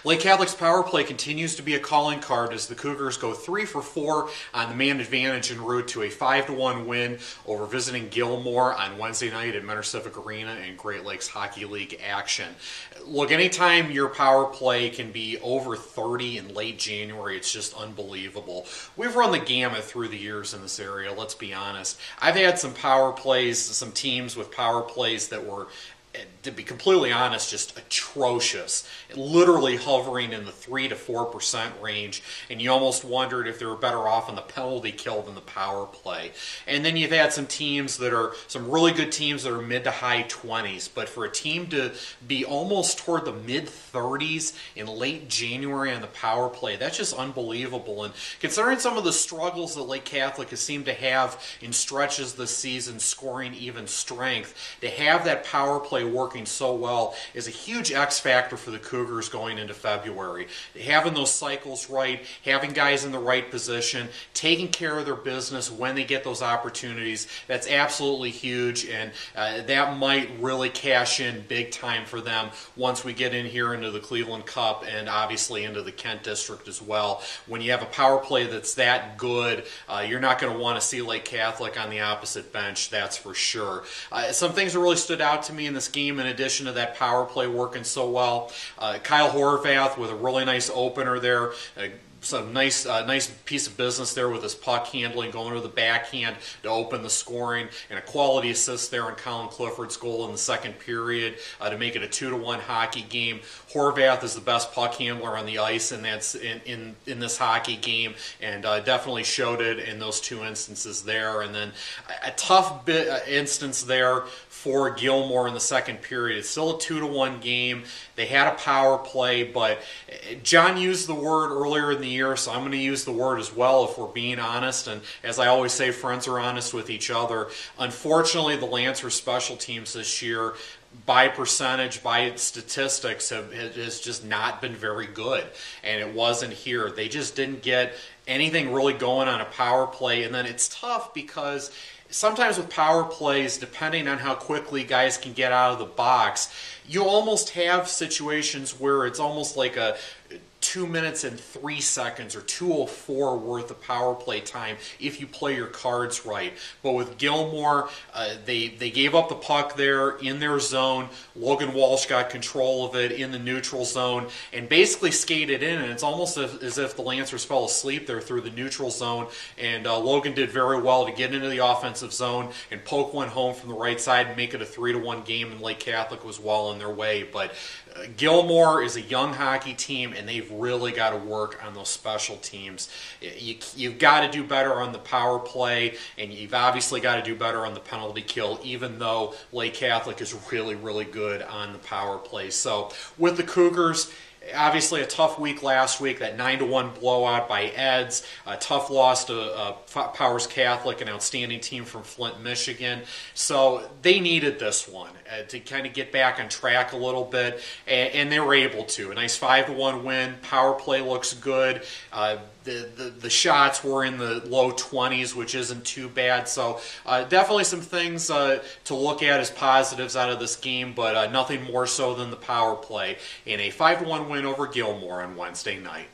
Lake Catholic's power play continues to be a calling card as the Cougars go 3 for 4 on the man advantage en route to a 5-1 win over visiting Gilmore on Wednesday night at Mentor Civic Arena in Great Lakes Hockey League action. Look, anytime your power play can be over 30 in late January, it's just unbelievable. We've run the gamut through the years in this area, let's be honest. I've had some power plays, some teams with power plays that were, to be completely honest, just atrocious. Literally hovering in the 3 to 4% range, and you almost wondered if they were better off on the penalty kill than the power play. And then you've had some teams that are, some really good teams that are mid to high 20s, but for a team to be almost toward the mid 30s in late January on the power play, that's just unbelievable. And considering some of the struggles that Lake Catholic has seemed to have in stretches this season, scoring even strength, to have that power play working so well is a huge X factor for the Cougars going into February. Having those cycles right, having guys in the right position, taking care of their business when they get those opportunities, that's absolutely huge, and that might really cash in big time for them once we get in here into the Cleveland Cup and obviously into the Kent District as well. When you have a power play that's that good, you're not going to want to see Lake Catholic on the opposite bench, that's for sure. Some things that really stood out to me in this game, in addition to that power play working so well, Kyle Horvath with a really nice opener there. Some nice piece of business there with his puck handling, going to the backhand to open the scoring, and a quality assist there on Colin Clifford's goal in the second period to make it a 2-1 hockey game. Horvath is the best puck handler on the ice, and that's in this hockey game, and definitely showed it in those two instances there. And then a tough instance there for Gilmore in the second period. It's still a 2-1 game. They had a power play, but John used the word earlier in the year, so I'm going to use the word as well if we're being honest. And as I always say, friends are honest with each other. Unfortunately, the Lancer special teams this year, by percentage, by statistics, has just not been very good. And it wasn't here. They just didn't get anything really going on a power play. And then it's tough because sometimes with power plays, depending on how quickly guys can get out of the box, you almost have situations where it's almost like a 2 minutes and 3 seconds or 2:04 worth of power play time if you play your cards right. But with Gilmore, they gave up the puck there in their zone. Logan Walsh got control of it in the neutral zone and basically skated in, and it's almost as if the Lancers fell asleep there through the neutral zone, and Logan did very well to get into the offensive zone and poke one home from the right side and make it a 3-1 game, and Lake Catholic was well on their way. But Gilmore is a young hockey team, and they've really got to work on those special teams. You've got to do better on the power play, and you've obviously got to do better on the penalty kill, even though Lake Catholic is really, really good on the power play. So with the Cougars, obviously a tough week last week, that 9-1 blowout by Eds, a tough loss to Powers Catholic, an outstanding team from Flint, Michigan. So they needed this one to kind of get back on track a little bit, and they were able to. A nice 5-1 win. Power play looks good. The shots were in the low 20s, which isn't too bad. So definitely some things to look at as positives out of this game, but nothing more so than the power play in a 5-1 win over Gilmore on Wednesday night.